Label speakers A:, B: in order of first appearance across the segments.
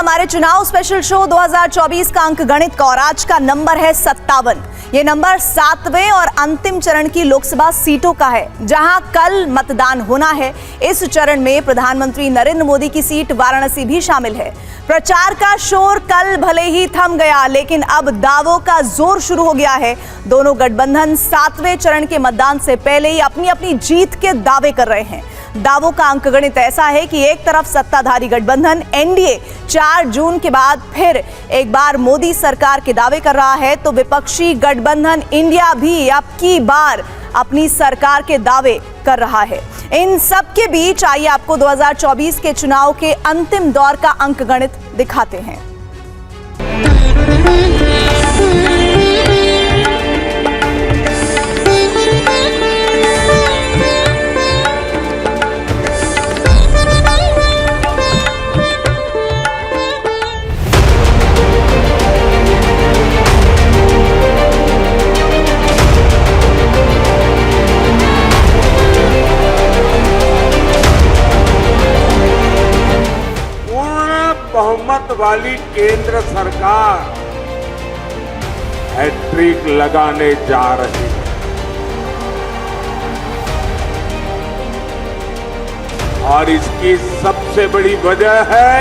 A: हमारे चुनाव special show 2024 का अंक गणित का और आज का नंबर है 57। ये नंबर 7वें और अंतिम चरण की लोकसभा सीटों का है, जहां कल मतदान होना है। इस चरण में प्रधानमंत्री नरेंद्र मोदी की सीट वाराणसी भी शामिल है। प्रचार का शोर कल भले ही थम गया, लेकिन अब दावों का जोर शुरू हो गया है। दोनों गठबंधन 7वें चरण के मतदान से पहले ही अपनी अपनी जीत के दावे कर रहे हैं। दावों का अंकगणित ऐसा है कि एक तरफ सत्ताधारी गठबंधन एनडीए 4 जून के बाद फिर एक बार मोदी सरकार के दावे कर रहा है, तो विपक्षी गठबंधन इंडिया भी अब की बार अपनी सरकार के दावे कर रहा है। इन सब के बीच आइए आपको 2024 के चुनाव के अंतिम दौर का अंकगणित दिखाते हैं।
B: बहुमत वाली केंद्र सरकार हैट्रिक लगाने जा रही है और इसकी सबसे बड़ी वजह है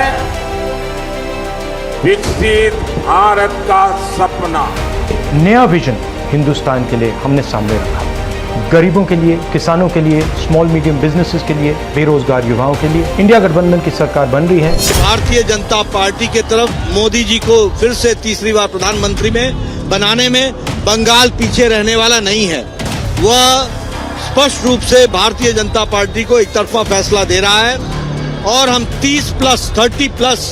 B: विकसित भारत का सपना।
C: नया विजन हिंदुस्तान के लिए हमने सामने रखा। गरीबों के लिए, किसानों के लिए, स्मॉल मीडियम बिजनेसेस के लिए, बेरोजगार युवाओं के लिए इंडिया गठबंधन की सरकार बन रही है।
D: भारतीय जनता पार्टी के तरफ मोदी जी को फिर से तीसरी बार प्रधानमंत्री में बनाने में बंगाल पीछे रहने वाला नहीं है। वह स्पष्ट रूप से भारतीय जनता पार्टी को एक तरफा फैसला दे रहा है और हम 30+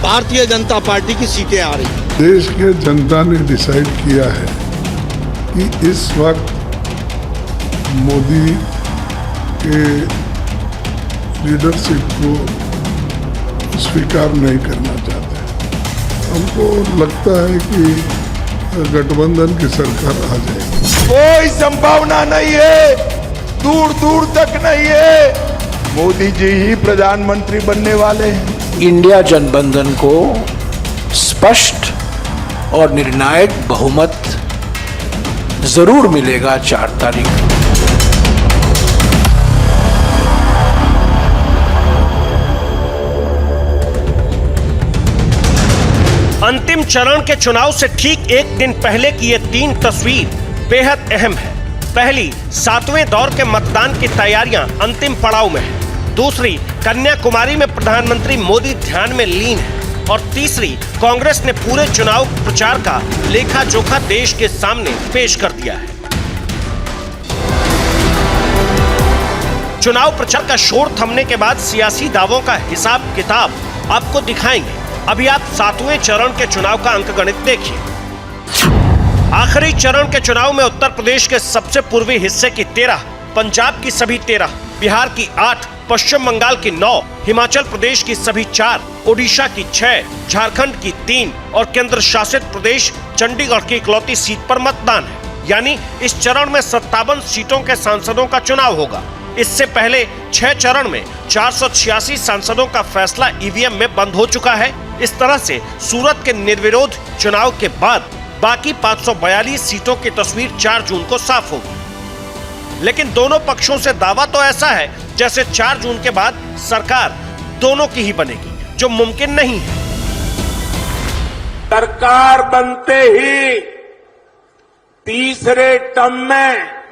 D: भारतीय जनता पार्टी की सीटें आ रही हैं।
E: देश के जनता ने डिसाइड किया है कि इस वक्त मोदी के लीडरशिप को स्वीकार नहीं करना चाहते। हमको लगता है कि गठबंधन की सरकार आ जाएगी।
B: कोई संभावना नहीं है, दूर दूर तक नहीं है। मोदी जी ही प्रधानमंत्री बनने वाले हैं।
F: इंडिया गठबंधन को स्पष्ट और निर्णायक बहुमत जरूर मिलेगा 4 तारीख को।
G: अंतिम चरण के चुनाव से ठीक एक दिन पहले की ये 3 तस्वीर बेहद अहम है। पहली, 7वें दौर के मतदान की तैयारियां अंतिम पड़ाव में है। दूसरी, कन्याकुमारी में प्रधानमंत्री मोदी ध्यान में लीन है। और तीसरी, कांग्रेस ने पूरे चुनाव प्रचार का लेखा जोखा देश के सामने पेश कर दिया है। चुनाव प्रचार का शोर थमने के बाद सियासी दावों का हिसाब किताब आपको दिखाएंगे। अभी आप 7वें चरण के चुनाव का अंकगणित देखिए। आखिरी चरण के चुनाव में उत्तर प्रदेश के सबसे पूर्वी हिस्से की 13, पंजाब की सभी 13, बिहार की 8, पश्चिम बंगाल की 9, हिमाचल प्रदेश की सभी 4, ओडिशा की 6, झारखंड की 3 और केंद्र शासित प्रदेश चंडीगढ़ की इकलौती सीट पर मतदान है। यानी इस चरण में 57 सीटों के सांसदों का चुनाव होगा। इससे पहले 6 चरण में 486 सांसदों का फैसला ईवीएम में बंद हो चुका है। इस तरह से सूरत के निर्विरोध चुनाव के बाद बाकी 542 सीटों की तस्वीर 4 जून को साफ होगी। लेकिन दोनों पक्षों से दावा तो ऐसा है जैसे 4 जून के बाद सरकार दोनों की ही बनेगी, जो मुमकिन नहीं है।
B: सरकार बनते ही तीसरे टर्म में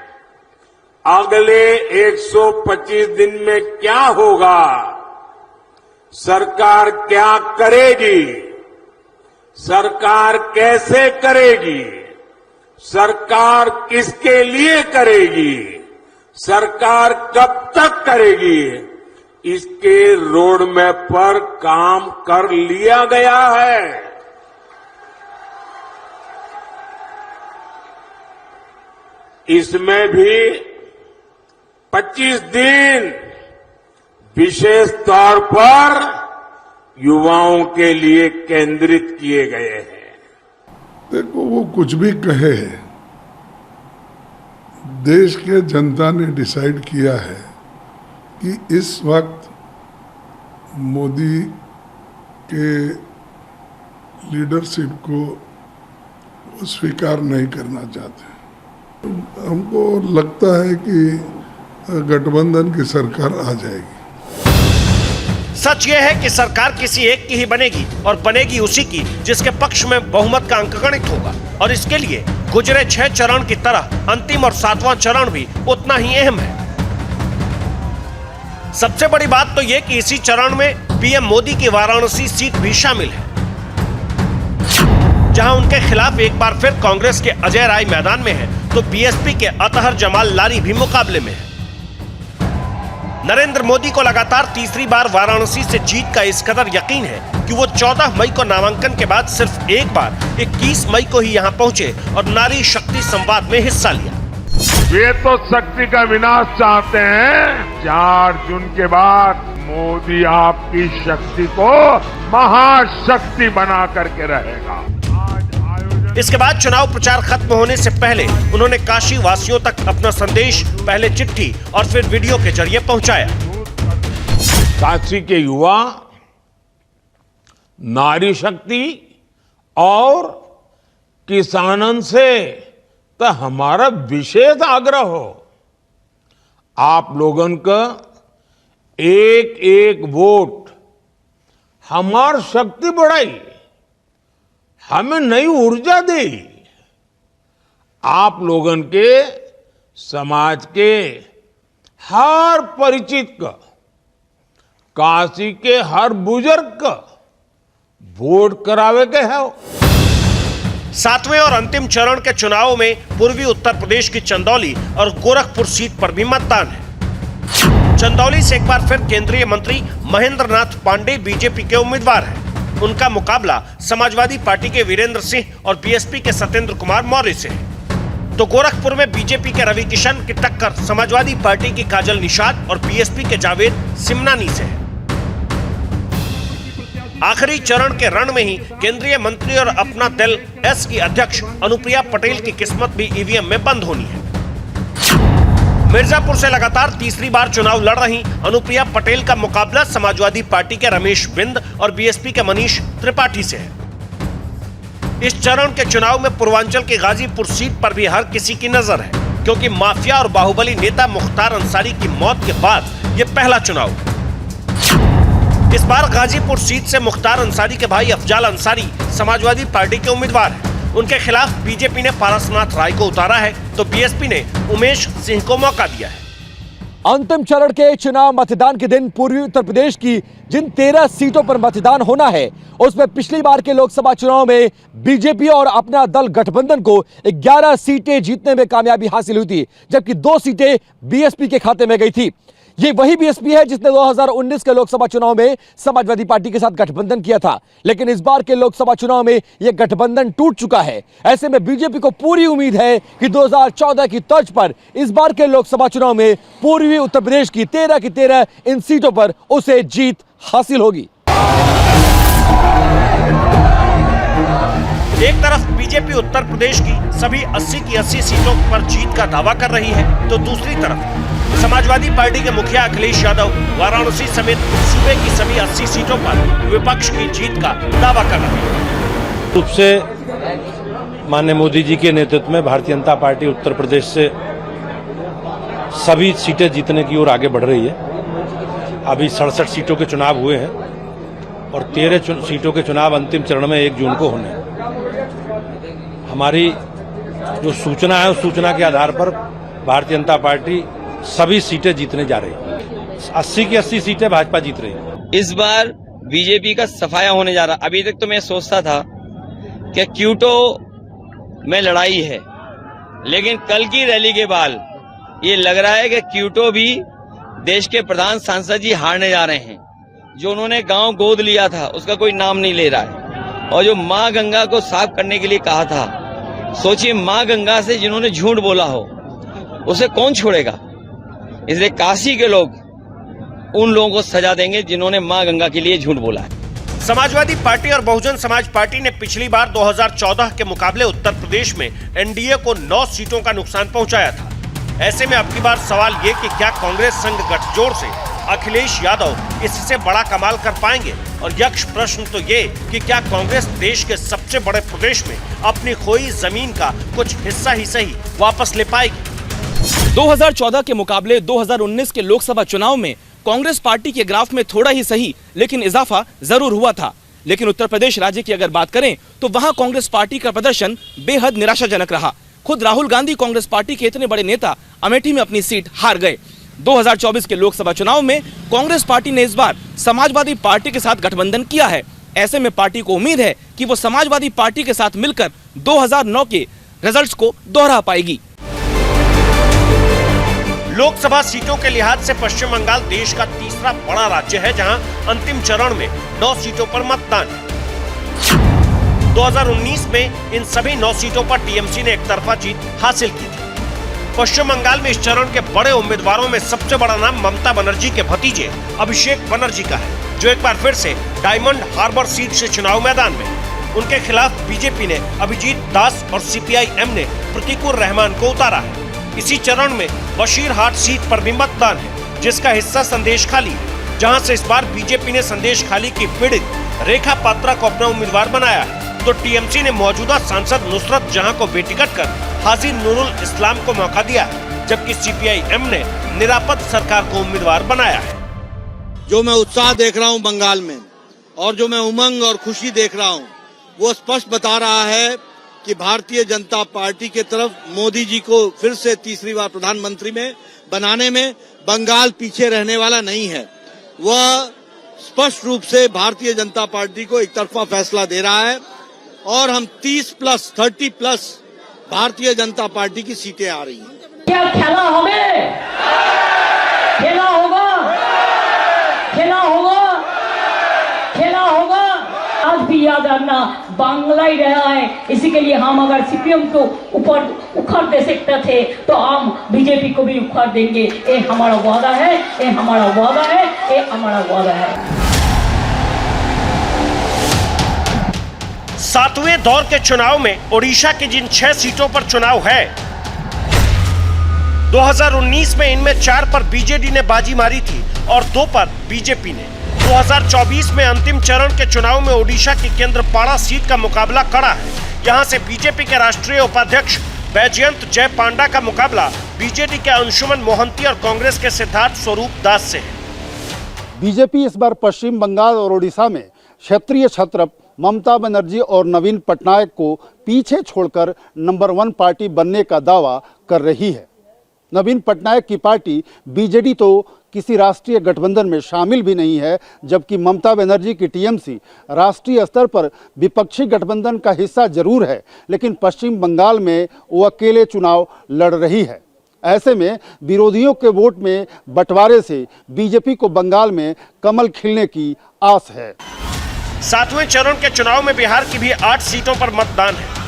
B: अगले 125 दिन में क्या होगा, सरकार क्या करेगी, सरकार कैसे करेगी, सरकार किसके लिए करेगी, सरकार कब तक करेगी, इसके रोड मैप पर काम कर लिया गया है। इसमें भी 25 दिन विशेष तौर पर युवाओं के लिए केंद्रित किए गए हैं।
E: देखो, वो कुछ भी कहे, देश के जनता ने डिसाइड किया है कि इस वक्त मोदी के लीडरशिप को स्वीकार नहीं करना चाहते। हमको लगता है कि गठबंधन की सरकार आ जाएगी।
G: सच यह है कि सरकार किसी एक की ही बनेगी और बनेगी उसी की जिसके पक्ष में बहुमत का अंकगणित होगा, और इसके लिए गुजरे 6 चरण की तरह अंतिम और 7वां चरण भी उतना ही अहम है। सबसे बड़ी बात तो यह कि इसी चरण में पीएम मोदी की वाराणसी सीट भी शामिल है, जहां उनके खिलाफ एक बार फिर कांग्रेस के अजय राय मैदान में है तो बीएसपी के अतहर जमाल लारी भी मुकाबले में है। नरेंद्र मोदी को लगातार तीसरी बार वाराणसी से जीत का इस कदर यकीन है कि वो 14 मई को नामांकन के बाद सिर्फ एक बार 21 मई को ही यहां पहुंचे और नारी शक्ति संवाद में हिस्सा लिया।
B: वे तो शक्ति का विनाश चाहते हैं। 4 जून के बाद मोदी आपकी शक्ति को महाशक्ति बना करके रहेगा।
G: इसके बाद चुनाव प्रचार खत्म होने से पहले उन्होंने काशी वासियों तक अपना संदेश पहले चिट्ठी और फिर वीडियो के जरिए पहुंचाया।
B: काशी के युवा नारी शक्ति और किसानन से तो हमारा विशेष आग्रह हो, आप लोगन का एक एक वोट हमार शक्ति बढ़ाई, हमें नई ऊर्जा दे। आप लोगन के समाज के हर परिचित का, काशी के हर बुजुर्ग का वोट करावे के है।
G: 7वें और अंतिम चरण के चुनाव में पूर्वी उत्तर प्रदेश की चंदौली और गोरखपुर सीट पर भी मतदान है। चंदौली से एक बार फिर केंद्रीय मंत्री महेंद्र नाथ पांडे बीजेपी के उम्मीदवार हैं। उनका मुकाबला समाजवादी पार्टी के वीरेंद्र सिंह और बीएसपी के सत्येंद्र कुमार मौर्य से है। तो गोरखपुर में बीजेपी के रवि किशन की टक्कर समाजवादी पार्टी की काजल निषाद और बीएसपी के जावेद सिमनानी से है। आखिरी चरण के रण में ही केंद्रीय मंत्री और अपना दल एस की अध्यक्ष अनुप्रिया पटेल की किस्मत भी ईवीएम में बंद होनी है। मिर्जापुर से लगातार तीसरी बार चुनाव लड़ रही अनुप्रिया पटेल का मुकाबला समाजवादी पार्टी के रमेश बिंद और बीएसपी के मनीष त्रिपाठी से है। इस चरण के चुनाव में पूर्वांचल के गाजीपुर सीट पर भी हर किसी की नजर है, क्योंकि माफिया और बाहुबली नेता मुख्तार अंसारी की मौत के बाद यह पहला चुनाव है। इस बार गाजीपुर सीट से मुख्तार अंसारी के भाई अफजाल अंसारी समाजवादी पार्टी के उम्मीदवार हैं। उनके खिलाफ बीजेपी ने पारसनाथ राय को उतारा है तो बीएसपी ने उमेश सिंह को मौका दिया है।
H: अंतिम चरण के चुनाव मतदान के दिन पूर्वी उत्तर प्रदेश की जिन 13 सीटों पर मतदान होना है, उसमें पिछली बार के लोकसभा चुनाव में बीजेपी और अपना दल गठबंधन को 11 सीटें जीतने में कामयाबी हासिल हुई थी, जबकि 2 सीटें बीएसपी के खाते में गई थी। ये वही बीएसपी है जिसने 2019 के लोकसभा चुनाव में समाजवादी पार्टी के साथ गठबंधन किया था, लेकिन इस बार के लोकसभा चुनाव में यह गठबंधन टूट चुका है। ऐसे में बीजेपी को पूरी उम्मीद है कि 2014 की तर्ज पर इस बार के लोकसभा चुनाव में पूर्वी उत्तर प्रदेश की 13 इन सीटों पर उसे जीत हासिल होगी।
G: एक तरफ बीजेपी उत्तर प्रदेश की सभी 80 की 80 सीटों पर जीत का दावा कर रही है, तो दूसरी तरफ समाजवादी पार्टी के मुखिया अखिलेश यादव वाराणसी समेत सूबे की सभी 80 सीटों पर विपक्ष की जीत का दावा कर रहे हैं।
C: रूप से माननीय मोदी जी के नेतृत्व में भारतीय जनता पार्टी उत्तर प्रदेश से सभी सीटें जीतने की ओर आगे बढ़ रही है। अभी 67 सीटों के चुनाव हुए हैं और 13 सीटों के चुनाव अंतिम चरण में 1 जून को होने हैं। हमारी जो सूचना है उस सूचना के आधार पर भारतीय जनता पार्टी सभी सीटें जीतने जा रही है। 80 की 80 सीटें भाजपा जीत रही है।
I: इस बार बीजेपी का सफाया होने जा रहा। अभी तक तो मैं सोचता था कि क्यूटो में लड़ाई है, लेकिन कल की रैली के बाद ये लग रहा है कि क्यूटो भी देश के प्रधान सांसद जी हारने जा रहे हैं। जो उन्होंने गांव गोद लिया था उसका कोई नाम नहीं ले रहा है, और जो माँ गंगा को साफ करने के लिए कहा था, सोचिए माँ गंगा से जिन्होंने झूठ बोला हो उसे कौन छोड़ेगा। इसलिए काशी के लोग उन लोगों को सजा देंगे जिन्होंने मां गंगा के लिए झूठ बोला है।
G: समाजवादी पार्टी और बहुजन समाज पार्टी ने पिछली बार 2014 के मुकाबले उत्तर प्रदेश में एनडीए को 9 सीटों का नुकसान पहुंचाया था। ऐसे में अब की बार सवाल ये कि क्या कांग्रेस संघ गठजोड़ से अखिलेश यादव इससे बड़ा कमाल कर पाएंगे? और यक्ष प्रश्न तो ये कि क्या कांग्रेस देश के सबसे बड़े प्रदेश में अपनी खोई जमीन का कुछ हिस्सा ही सही वापस ले पाएगी?
J: 2014 के मुकाबले 2019 के लोकसभा चुनाव में कांग्रेस पार्टी के ग्राफ में थोड़ा ही सही लेकिन इजाफा जरूर हुआ था। लेकिन उत्तर प्रदेश राज्य की अगर बात करें तो वहां कांग्रेस पार्टी का प्रदर्शन बेहद निराशाजनक रहा। खुद राहुल गांधी कांग्रेस पार्टी के इतने बड़े नेता अमेठी में अपनी सीट हार गए। 2024 के लोकसभा चुनाव में कांग्रेस पार्टी ने इस बार समाजवादी पार्टी के साथ गठबंधन किया है। ऐसे में पार्टी को उम्मीद है कि वो समाजवादी पार्टी के साथ मिलकर 2009 के रिजल्ट्स को दोहरा पाएगी।
G: लोकसभा सीटों के लिहाज से पश्चिम बंगाल देश का तीसरा बड़ा राज्य है, जहां अंतिम चरण में 9 सीटों पर मतदान है। 2019 में इन सभी 9 सीटों पर टीएमसी ने एकतरफा जीत हासिल की थी। पश्चिम बंगाल में इस चरण के बड़े उम्मीदवारों में सबसे बड़ा नाम ममता बनर्जी के भतीजे अभिषेक बनर्जी का है, जो एक बार फिर से डायमंड हार्बर सीट से चुनाव मैदान में। उनके खिलाफ बीजेपी ने अभिजीत दास और सीपीआई-एम ने प्रतीकुर रहमान को उतारा है। इसी चरण में बशीरहाट सीट पर भी मतदान है, जिसका हिस्सा संदेश खाली है, जहां से इस बार बीजेपी ने संदेश खाली की पीड़ित रेखा पात्रा को अपना उम्मीदवार बनाया है। तो टीएमसी ने मौजूदा सांसद नुसरत जहां को बेटिकट कर हाजी नूरुल इस्लाम को मौका दिया है, जबकि सीपीआई-एम ने निरापद सरकार को उम्मीदवार बनाया है।
D: जो मैं उत्साह देख रहा हूं बंगाल में और जो मैं उमंग और खुशी देख रहा हूं, वो स्पष्ट बता रहा है कि भारतीय जनता पार्टी के तरफ मोदी जी को फिर से तीसरी बार प्रधानमंत्री में बनाने में बंगाल पीछे रहने वाला नहीं है। वह स्पष्ट रूप से भारतीय जनता पार्टी को एक तरफा फैसला दे रहा है और हम 30 प्लस भारतीय जनता पार्टी की सीटें आ रही हैं।
K: क्या खेला होगा? खेला होगा, खेला होगा, खेला होगा। आज भी याद रखना, बांग्ला ही रहा है। इसी के लिए हम अगर सीपीएम को ऊपर उखाड़ दे सकते थे तो हम बीजेपी को भी उखाड़ देंगे। ये हमारा वादा है, ये हमारा वादा है, ये हमारा वादा है।
G: 7वें दौर के चुनाव में ओडिशा की जिन 6 सीटों पर चुनाव है, 2019 में इनमें 4 पर बीजेडी ने बाजी मारी थी और 2 पर बीजेपी ने। 2024 में अंतिम चरण के चुनाव में ओडिशा की केंद्रपाड़ा सीट का मुकाबला कड़ा है। यहां से बीजेपी के राष्ट्रीय उपाध्यक्ष बैजयंत जय पांडा का मुकाबला बीजेडी के अंशुमन मोहंती और कांग्रेस के सिद्धार्थ स्वरूप दास से है।
L: बीजेपी इस बार पश्चिम बंगाल और ओडिशा में क्षेत्रीय छत्र ममता बनर्जी और नवीन पटनायक को पीछे छोड़कर नंबर 1 पार्टी बनने का दावा कर रही है। नवीन पटनायक की पार्टी बीजेडी तो किसी राष्ट्रीय गठबंधन में शामिल भी नहीं है, जबकि ममता बनर्जी की टीएमसी राष्ट्रीय स्तर पर विपक्षी गठबंधन का हिस्सा जरूर है, लेकिन पश्चिम बंगाल में वो अकेले चुनाव लड़ रही है। ऐसे में विरोधियों के वोट में बंटवारे से बीजेपी को बंगाल में कमल खिलने की आस है।
G: 7वें चरण के चुनाव में बिहार की भी 8 सीटों पर मतदान है।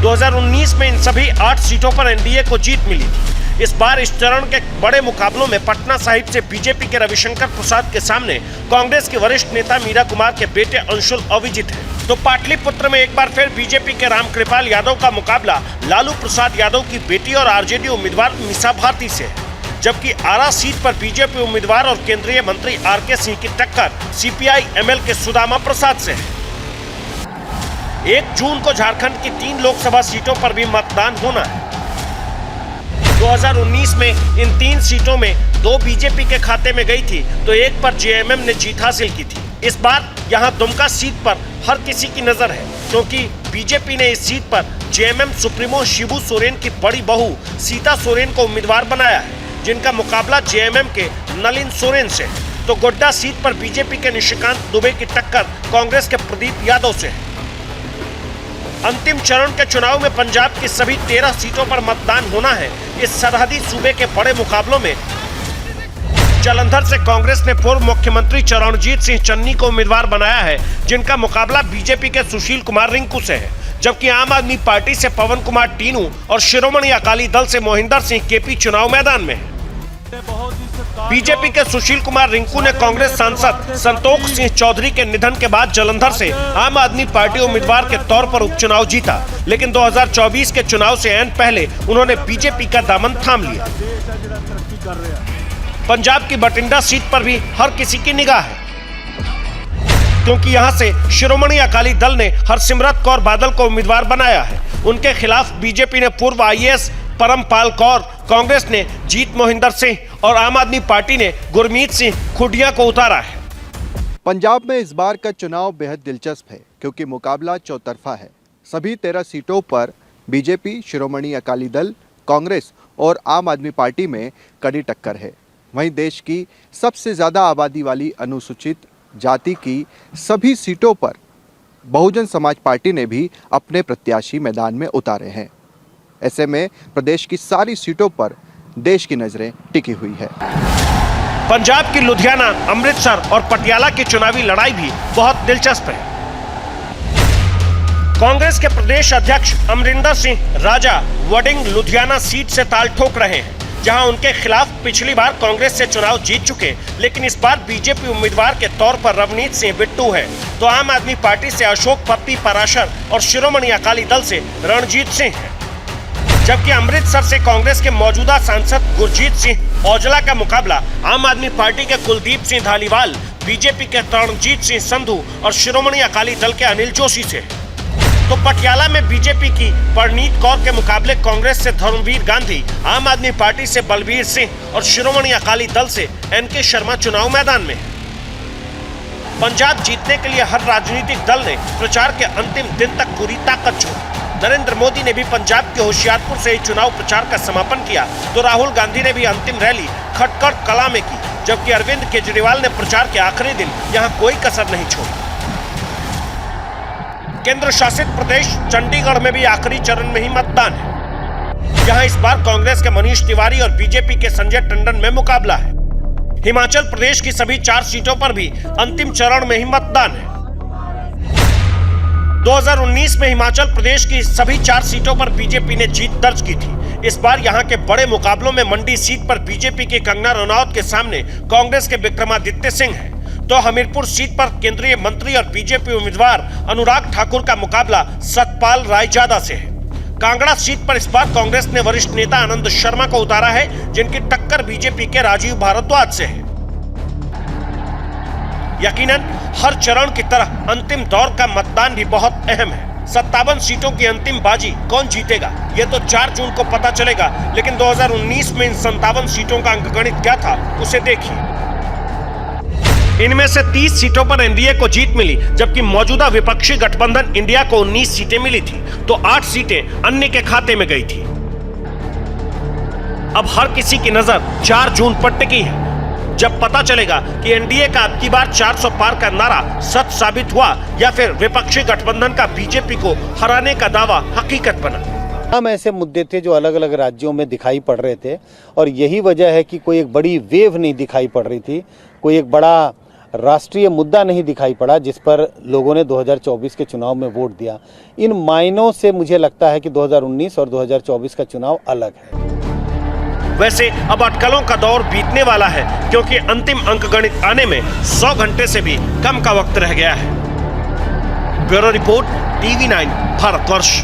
G: 2019 में इन सभी 8 सीटों पर एनडीए को जीत मिली थी। इस बार इस चरण के बड़े मुकाबलों में पटना साहिब से बीजेपी के रविशंकर प्रसाद के सामने कांग्रेस के वरिष्ठ नेता मीरा कुमार के बेटे अंशुल अविजित है। तो पाटलिपुत्र में एक बार फिर बीजेपी के रामकृपाल यादव का मुकाबला लालू प्रसाद यादव की बेटी और आरजेडी उम्मीदवार मीसा भारती से है, जबकि आरा सीट पर बीजेपी उम्मीदवार और केंद्रीय मंत्री आरके सिंह की टक्कर सीपीआई-एमएल के सुदामा प्रसाद से है। 1 जून को झारखंड की 3 लोकसभा सीटों पर भी मतदान होना है। 2019 में इन 3 सीटों में 2 बीजेपी के खाते में गई थी, तो 1 पर जेएमएम ने जीत हासिल की थी। इस बार यहां दुमका सीट पर हर किसी की नजर है, क्योंकि बीजेपी ने इस सीट पर जेएमएम सुप्रीमो शिबू सोरेन की बड़ी बहू सीता सोरेन को उम्मीदवार बनाया है, जिनका मुकाबला जेएमएम के नलिन सोरेन से है। तो गोड्डा सीट पर बीजेपी के निशिकांत दुबे की टक्कर कांग्रेस के प्रदीप यादव से है। अंतिम चरण के चुनाव में पंजाब की सभी 13 सीटों पर मतदान होना है। इस सरहदी सूबे के बड़े मुकाबलों में जालंधर से कांग्रेस ने पूर्व मुख्यमंत्री चरणजीत सिंह चन्नी को उम्मीदवार बनाया है, जिनका मुकाबला बीजेपी के सुशील कुमार रिंकू से है, जबकि आम आदमी पार्टी से पवन कुमार टीनू और शिरोमणि अकाली दल से मोहिंदर सिंह केपी चुनाव मैदान में है। बीजेपी के सुशील कुमार रिंकू ने कांग्रेस सांसद संतोख सिंह चौधरी के निधन के बाद जालंधर से आम आदमी पार्टी उम्मीदवार के तौर पर उपचुनाव जीता, लेकिन 2024 के चुनाव से ऐन पहले उन्होंने बीजेपी का दामन थाम लिया। पंजाब की बठिंडा सीट पर भी हर किसी की निगाह है, क्योंकि यहां से शिरोमणि अकाली दल ने हरसिमरत कौर बादल को उम्मीदवार बनाया है। उनके खिलाफ बीजेपी ने पूर्व IAS परमपाल कौर, कांग्रेस ने जीत मोहिंदर सिंह और आम आदमी पार्टी ने गुरमीत सिंह खुडिया को उतारा है।
M: पंजाब में इस बार का चुनाव बेहद दिलचस्प है, क्योंकि मुकाबला चौतरफा है। सभी 13 सीटों पर बीजेपी, शिरोमणि अकाली दल, कांग्रेस और आम आदमी पार्टी में कड़ी टक्कर है। वहीं देश की सबसे ज़्यादा आबादी वाली अनुसूचित जाति की सभी सीटों पर बहुजन समाज पार्टी ने भी अपने प्रत्याशी मैदान में उतारे हैं। ऐसे में प्रदेश की सारी सीटों पर देश की नजरें टिकी हुई है।
G: पंजाब की लुधियाना, अमृतसर और पटियाला की चुनावी लड़ाई भी बहुत दिलचस्प है। कांग्रेस के प्रदेश अध्यक्ष अमरिंदर सिंह राजा वडिंग लुधियाना सीट से ताल ठोक रहे हैं, जहां उनके खिलाफ पिछली बार कांग्रेस से चुनाव जीत चुके, लेकिन इस बार बीजेपी उम्मीदवार के तौर पर रवनीत सिंह बिट्टू है, तो आम आदमी पार्टी से अशोक पत्ती पराशर और शिरोमणि अकाली दल से रणजीत सिंह है। जबकि अमृतसर से कांग्रेस के मौजूदा सांसद गुरजीत सिंह औजला का मुकाबला आम आदमी पार्टी के कुलदीप सिंह धालीवाल, बीजेपी के रणजीत सिंह संधू और शिरोमणि अकाली दल के अनिल जोशी से। तो पटियाला में बीजेपी की परनीत कौर के मुकाबले कांग्रेस से धर्मवीर गांधी, आम आदमी पार्टी से बलबीर सिंह और शिरोमणि अकाली दल से NK शर्मा चुनाव मैदान में है। पंजाब जीतने के लिए हर राजनीतिक दल ने प्रचार के अंतिम दिन तक पूरी ताकत झोंकी। नरेंद्र मोदी ने भी पंजाब के होशियारपुर से ही चुनाव प्रचार का समापन किया, तो राहुल गांधी ने भी अंतिम रैली खटखड़ कला में की, जबकि अरविंद केजरीवाल ने प्रचार के आखिरी दिन यहां कोई कसर नहीं छोड़ी। केंद्र शासित प्रदेश चंडीगढ़ में भी आखिरी चरण में ही मतदान है। यहां इस बार कांग्रेस के मनीष तिवारी और बीजेपी के संजय टंडन में मुकाबला है। हिमाचल प्रदेश की सभी 4 सीटों पर भी अंतिम चरण में ही मतदान है। 2019 में हिमाचल प्रदेश की सभी 4 सीटों पर बीजेपी ने जीत दर्ज की थी। इस बार यहां के बड़े मुकाबलों में मंडी सीट पर बीजेपी की कंगना रनौत के सामने कांग्रेस के विक्रमादित्य सिंह हैं, तो हमीरपुर सीट पर केंद्रीय मंत्री और बीजेपी उम्मीदवार अनुराग ठाकुर का मुकाबला सतपाल रायजादा से है। कांगड़ा सीट पर इस बार कांग्रेस ने वरिष्ठ नेता आनंद शर्मा को उतारा है, जिनकी टक्कर बीजेपी के राजीव भारद्वाज से है। यकीनन हर चरण की तरह अंतिम दौर का मतदान भी बहुत अहम है। 57 सीटों की अंतिम बाजी कौन जीतेगा, ये तो 4 जून को पता चलेगा, लेकिन 2019 में इन 57 सीटों का अंकगणित क्या था, उसे देखिए। इनमें से 30 सीटों पर एनडीए को जीत मिली, जबकि मौजूदा विपक्षी गठबंधन इंडिया को 19 सीटें मिली थी, तो 8 सीटें अन्य के खाते में गई थी। अब हर किसी की नजर 4 जून पर टिकी है, जब पता चलेगा कि एनडीए का अब की बार 400 पार का नारा सच साबित हुआ या फिर विपक्षी गठबंधन का बीजेपी को हराने का दावा हकीकत बना।
N: हम ऐसे मुद्दे थे जो अलग अलग राज्यों में दिखाई पड़ रहे थे, और यही वजह है कि कोई एक बड़ी वेव नहीं दिखाई पड़ रही थी, कोई एक बड़ा राष्ट्रीय मुद्दा नहीं दिखाई पड़ा जिस पर लोगों ने 2024 के चुनाव में वोट दिया। इन मायनों से मुझे लगता है कि 2019 और 2024 का चुनाव अलग है।
G: वैसे अब अटकलों का दौर बीतने वाला है, क्योंकि अंतिम अंकगणित आने में 100 घंटे से भी कम का वक्त रह गया है। Bureau report, TV9 Bharatvarsh.